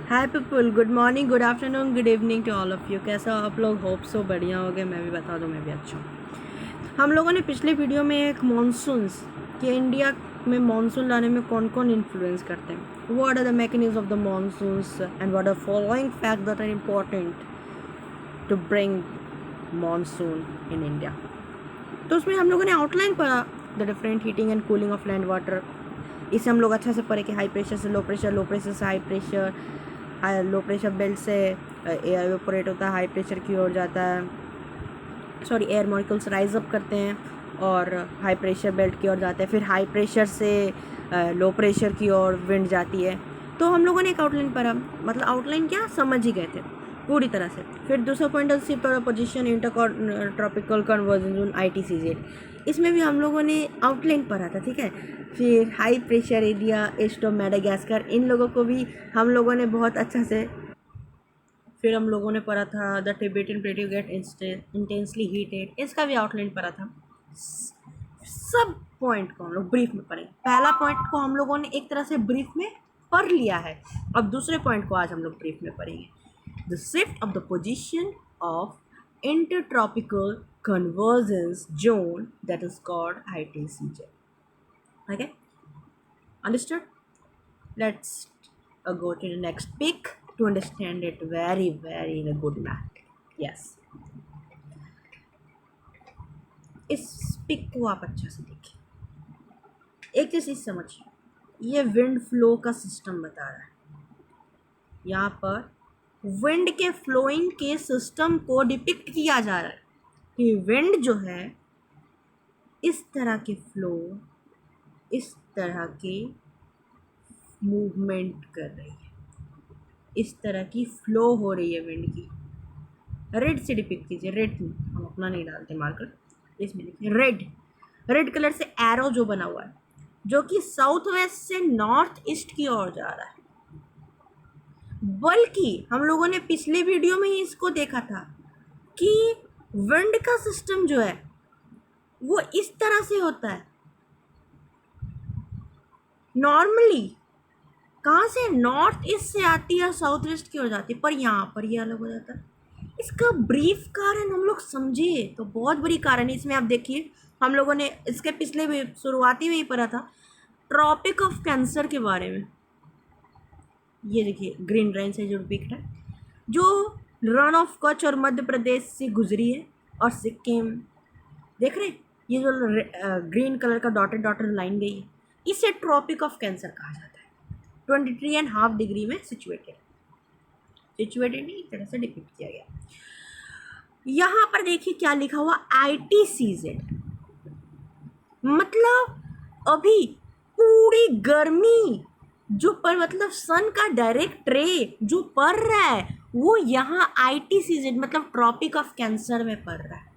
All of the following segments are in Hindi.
Hi people, good morning, good afternoon, good evening to all of you. कैसा हो आप लोग? होप सो बढ़िया हो गए। मैं भी बता दूँ, मैं भी अच्छा हूँ। हम लोगों ने पिछले वीडियो में एक मानसून्स कि इंडिया में मानसून लाने में कौन कौन इन्फ्लुएंस करते हैं, what are the mechanism of the monsoons and what are following fact that are important to bring monsoon in India. तो उसमें हम लोगों ने आउटलाइन पढ़ा the different heating and cooling of land water. इसे हम लोग अच्छे से पढ़े कि हाई प्रेशर से लो प्रेशर, लो प्रेशर से high pressure, low pressure belt से एयर इवेपोरेट होता है, हाई प्रेशर की ओर जाता है, sorry air molecules rise up करते हैं और हाई प्रेशर बेल्ट की ओर जाते हैं। फिर हाई प्रेशर से लो प्रेशर की ओर विंड जाती है। तो हम लोगों ने एक आउटलाइन पढ़ा, मतलब आउटलाइन क्या समझ ही गए थे पूरी तरह से। फिर दूसरा पॉइंट शिफ्ट और position inter tropical conversion zone ITCZ, इसमें भी हम लोगों ने आउटलाइन पढ़ा था, ठीक है। फिर high pressure area east of Madagascar, इन लोगों को भी हम लोगों ने बहुत अच्छा से। फिर हम लोगों ने पढ़ा था the Tibetan plateau get intensely heated, इसका भी आउटलाइन पढ़ा था। सब पॉइंट को हम लोग ब्रीफ में पढ़ेंगे। पहला पॉइंट को हम लोगों ने एक तरह से ब्रीफ में पढ़ लिया है, अब दूसरे पॉइंट को आज हम लोग ब्रीफ में पढ़ेंगे। The shift of the position of intertropical convergence zone that is called ITCZ। Okay, understood? Let's go to the next pic to understand it very in a good manner. Yes, इस पिक को आप अच्छा से देखिए। एक चीज समझिए, ये विंड फ्लो का सिस्टम बता रहा है। यहाँ पर विंड के फ्लोइंग के सिस्टम को डिपिक्ट किया जा रहा है कि विंड जो है इस तरह के फ्लो, इस तरह के मूवमेंट कर रही है, इस तरह की फ्लो हो रही है विंड की। रेड से डिपिक्ट कीजिए, रेड हम अपना नहीं डालते मार्कर, इसमें लिखिए रेड कलर से एरो जो बना हुआ है, जो कि साउथ वेस्ट से नॉर्थ ईस्ट की ओर जा रहा है। बल्कि हम लोगों ने पिछले वीडियो में ही इसको देखा था कि विंड का सिस्टम जो है वो इस तरह से होता है नॉर्मली, कहाँ से, नॉर्थ ईस्ट से आती है, साउथ वेस्ट की ओर जाती है, पर यहाँ पर ये अलग हो जाता है। इसका ब्रीफ कारण हम लोग समझे तो बहुत बड़ी कारण है। इसमें आप देखिए, हम लोगों ने इसके पिछले भी शुरुआती में ही पढ़ा था ट्रॉपिक ऑफ कैंसर के बारे में। ये देखिए ग्रीन लाइन से जो पिक है, जो रन ऑफ कच्छ और मध्य प्रदेश से गुजरी है और सिक्किम, देख रहे हैं ये जो ग्रीन कलर का डॉटेड लाइन गई है, इसे ट्रॉपिक ऑफ कैंसर कहा जाता है। 23.5 डिग्री में सिचुएटेड नहीं, एक तरह से डिपिक्ट किया गया। यहाँ पर देखिए क्या लिखा हुआ, ITCZ, मतलब अभी पूरी गर्मी जो पर, मतलब सन का डायरेक्ट रे जो पड़ रहा है वो यहाँ ITCZ मतलब ट्रॉपिक ऑफ कैंसर में पड़ रहा है।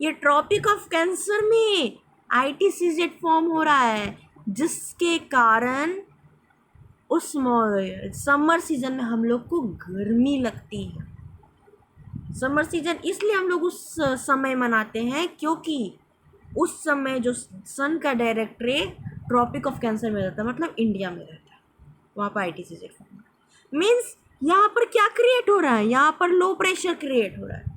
ये ट्रॉपिक ऑफ कैंसर में ITCZ फॉर्म हो रहा है, जिसके कारण उस समर सीजन में हम लोग को गर्मी लगती है। समर सीजन इसलिए हम लोग उस समय मनाते हैं क्योंकि उस समय जो सन का डायरेक्ट रे ट्रॉपिक ऑफ कैंसर में रहता है, मतलब इंडिया में रहता है, वहाँ पर ITCZ फॉर्म। मीन्स यहाँ पर क्या क्रिएट हो रहा है, यहाँ पर लो प्रेशर क्रिएट हो रहा है।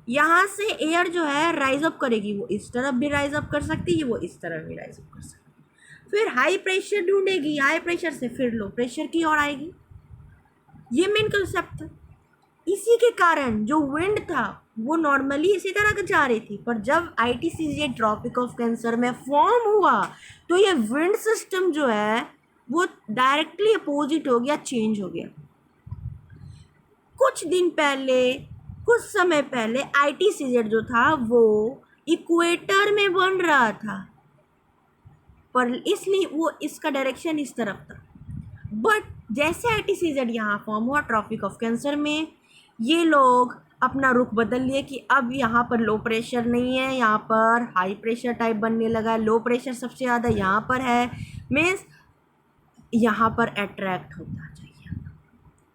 यहाँ से एयर जो है राइज अप करेगी, वो इस तरफ भी राइज अप कर सकती है, वो इस तरफ भी राइज अप कर सकती है। फिर हाई प्रेशर ढूंढेगी, हाई प्रेशर से फिर लो प्रेशर की ओर आएगी। ये मेन कंसेप्ट था। इसी के कारण जो विंड था वो नॉर्मली इसी तरह जा रही थी, पर जब ITCZ ट्रॉपिक ऑफ कैंसर में फॉर्म हुआ तो ये विंड सिस्टम जो है वो डायरेक्टली अपोजिट हो गया, चेंज हो गया। कुछ समय पहले ITCZ जो था वो इक्वेटर में बन रहा था, पर इसलिए वो इसका डायरेक्शन इस तरफ था। बट जैसे ITCZ यहाँ फॉर्म हुआ ट्रॉपिक ऑफ कैंसर में, ये लोग अपना रुख बदल लिए कि अब यहाँ पर लो प्रेशर नहीं है, यहाँ पर हाई प्रेशर टाइप बनने लगा। लो प्रेशर सबसे ज़्यादा यहाँ पर है, मीन्स यहाँ पर अट्रैक्ट होना चाहिए,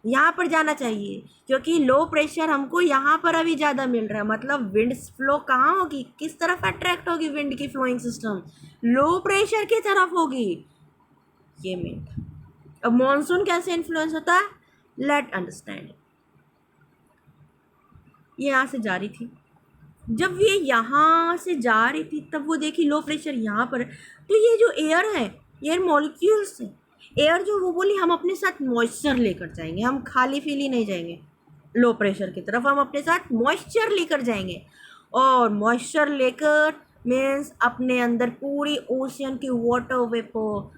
यहाँ पर जाना चाहिए, क्योंकि लो प्रेशर हमको यहाँ पर अभी ज़्यादा मिल रहा है। मतलब विंड फ्लो कहाँ होगी, किस तरफ अट्रैक्ट होगी, विंड की फ्लोइंग सिस्टम लो प्रेशर की तरफ होगी। ये मीन था। अब मॉनसून कैसे इन्फ्लुएंस होता है, लेट अंडरस्टैंड। ये यहाँ से जा रही थी, जब ये यहाँ से जा रही थी तब वो देखी लो प्रेशर यहाँ पर है, तो ये जो एयर है, एयर मॉलिक्यूल्स है, एयर जो, वो बोली हम अपने साथ मॉइस्चर लेकर जाएंगे, हम खाली फीली नहीं जाएंगे लो प्रेशर की तरफ, हम अपने साथ मॉइस्चर लेकर जाएंगे। और मॉइस्चर लेकर मीन्स अपने अंदर पूरी ओशियन की वाटर वेपर,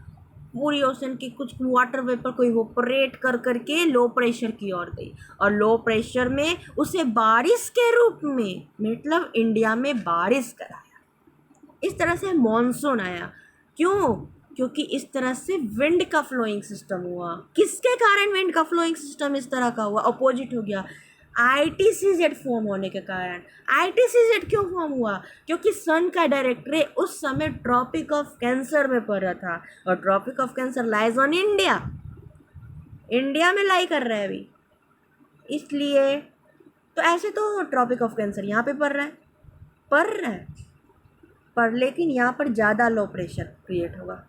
पूरी ओशन की कुछ वाटर वेपर को इवोपरेट कर करके लो प्रेशर की ओर गई, और लो प्रेशर में उसे बारिश के रूप में, मतलब इंडिया में बारिश कराया। इस तरह से मॉनसून आया। क्यों? क्योंकि इस तरह से विंड का फ्लोइंग सिस्टम हुआ। किसके कारण विंड का फ्लोइंग सिस्टम इस तरह का हुआ, अपोजिट हो गया? ITCZ फॉर्म होने के कारण। ITCZ क्यों फॉर्म हुआ? क्योंकि सन का डायरेक्ट रे उस समय ट्रॉपिक ऑफ कैंसर में पड़ रहा था, और Tropic of Cancer lies on India, India में लाई कर रहा है अभी, इसलिए तो ऐसे तो ट्रॉपिक ऑफ कैंसर यहाँ पे पड़ रहा है, पड़ रहा है, पर लेकिन यहाँ पर ज़्यादा लो प्रेशर क्रिएट होगा।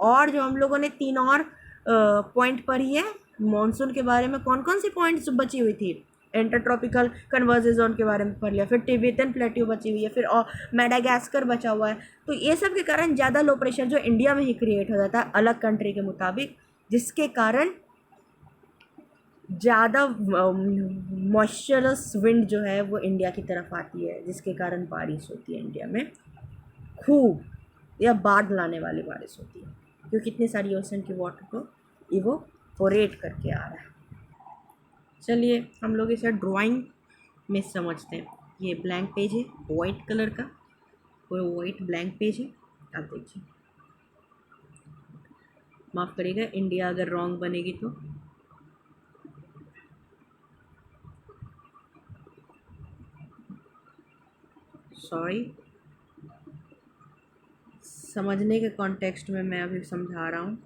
और जो हम लोगों ने 3 और पॉइंट पढ़ी है मॉनसून के बारे में, कौन कौन सी पॉइंट्स बची हुई थी? इंटर ट्रॉपिकल कन्वर्जेंस जोन के बारे में पढ़ लिया, फिर टिबेटन प्लेट्यू बची हुई है, फिर और मेडागास्कर बचा हुआ है। तो ये सब के कारण ज़्यादा लो प्रेशर जो इंडिया में ही क्रिएट हो जाता है अलग कंट्री के मुताबिक, जिसके कारण ज़्यादा मॉइस्चरस विंड जो है वो इंडिया की तरफ आती है, जिसके कारण बारिश होती है इंडिया में खूब, या बाढ़ लाने वाली बारिश होती है, क्योंकि इतनी सारी ओशन की वाटर को इवोपोरेट करके आ रहा है। चलिए हम लोग इसे ड्राइंग में समझते हैं। ये ब्लैंक पेज है वाइट कलर का, पूरा वाइट ब्लैंक पेज है। आप देखिए, माफ़ करिएगा इंडिया अगर रॉन्ग बनेगी तो। सॉरी, समझने के कॉन्टेक्स्ट में मैं अभी समझा रहा हूँ।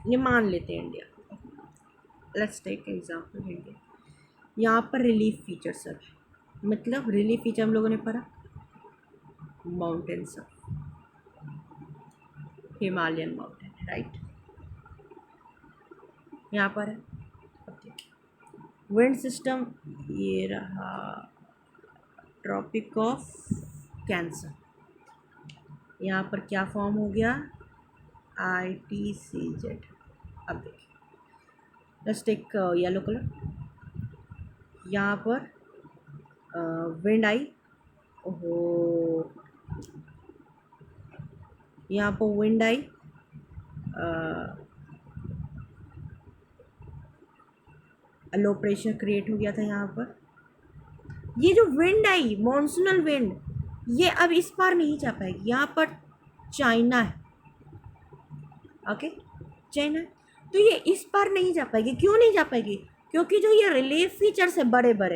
ये मान लेते हैं India, let's take example India. यहाँ पर रिलीफ फीचर सब है, मतलब रिलीफ फीचर हम लोगों ने पढ़ा, माउंटेन सब, हिमालयन माउंटेन, राइट, यहाँ पर है। विंड सिस्टम ये रहा, ट्रॉपिक ऑफ कैंसर, यहाँ पर क्या फॉर्म हो गया, ITCZ। अब देखिए, लेट्स टेक येलो कलर, यहाँ पर विंड आई, ओहो, यहाँ पर विंड आई, लो प्रेशर क्रिएट हो गया था यहाँ पर। ये जो विंड आई मॉनसूनल विंड, ये अब इस पार नहीं जा पाएगी, यहाँ पर चाइना है, ओके, चाइना है, तो ये इस पार नहीं जा पाएगी। क्यों नहीं जा पाएगी? क्योंकि जो ये रिलीफ फीचर्स है बड़े बड़े,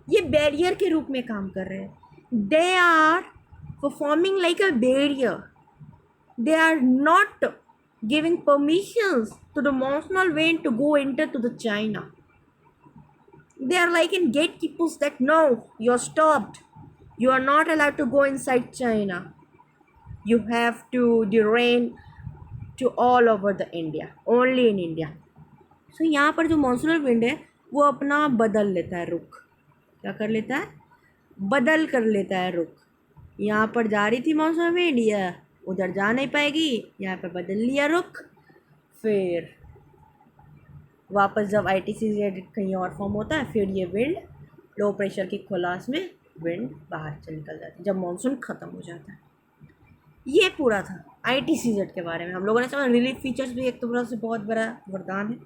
ये बैरियर के रूप में काम कर रहे हैं। They are performing like a barrier, they are not giving permissions to the monsoonal wind to go into to the China. They are like in gatekeepers that no, you're stopped. You are not allowed to go inside China. You have to drain to all over the India, only in India. So यहाँ पर जो मॉनसूनल विंड है वो अपना बदल लेता है रुख। क्या कर लेता है? बदल कर लेता है रुख। यहाँ पर जा रही थी मॉनसूनल विंड, या उधर जा नहीं पाएगी, यहाँ पर बदल लिया रुख, फिर वापस जब ITCZ कहीं और फॉर्म होता है, फिर ये विंड लो प्रेशर की खुलास में विंड बाहर से निकल जाती है जब मानसून ख़त्म हो जाता है। ये पूरा था ITCZ के बारे में। हम लोगों ने समझा रिलीफ फीचर्स भी एक तो पूरा से बहुत बड़ा वरदान है,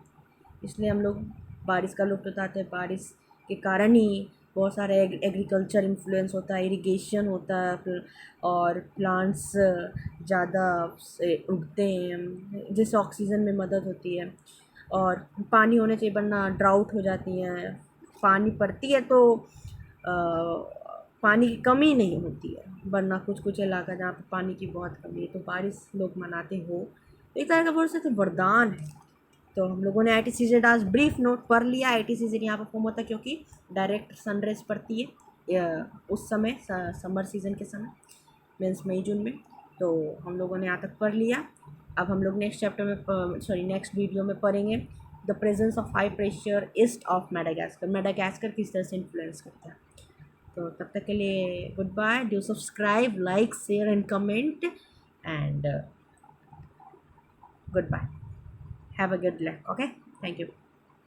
इसलिए हम लोग बारिश का लुत्फ़ उठाते हैं। बारिश के कारण ही बहुत सारे एग्रीकल्चर इन्फ्लुएंस होता है, इरिगेशन होता है, फिर और प्लांट्स ज़्यादा से उगते हैं, जिससे ऑक्सीजन में मदद होती है। और पानी होने चाहिए, वरना ड्राउट हो जाती हैं। पानी पड़ती है तो पानी की कमी नहीं होती है, वरना कुछ कुछ इलाका जहाँ पर पानी की बहुत कमी है, तो बारिश लोग मनाते हो, एक तरह का बोल सकते वरदान है। तो हम लोगों ने ITCZ आज ब्रीफ नोट पढ़ लिया। ITCZ यहाँ पर फॉर्म होता है क्योंकि डायरेक्ट सनरेज पड़ती है उस समय समर सीज़न के समय, मीन्स मई जून में। तो हम लोगों ने यहाँ तक पढ़ लिया। अब हम लोग नेक्स्ट चैप्टर में नेक्स्ट वीडियो में पढ़ेंगे the presence of high pressure east of Madagascar. Madagascar किस तरह से इन्फ्लुएंस करता है। तो तब तक के लिए goodbye. Do subscribe, like, share and comment and goodbye. Have a good luck. Okay, thank you.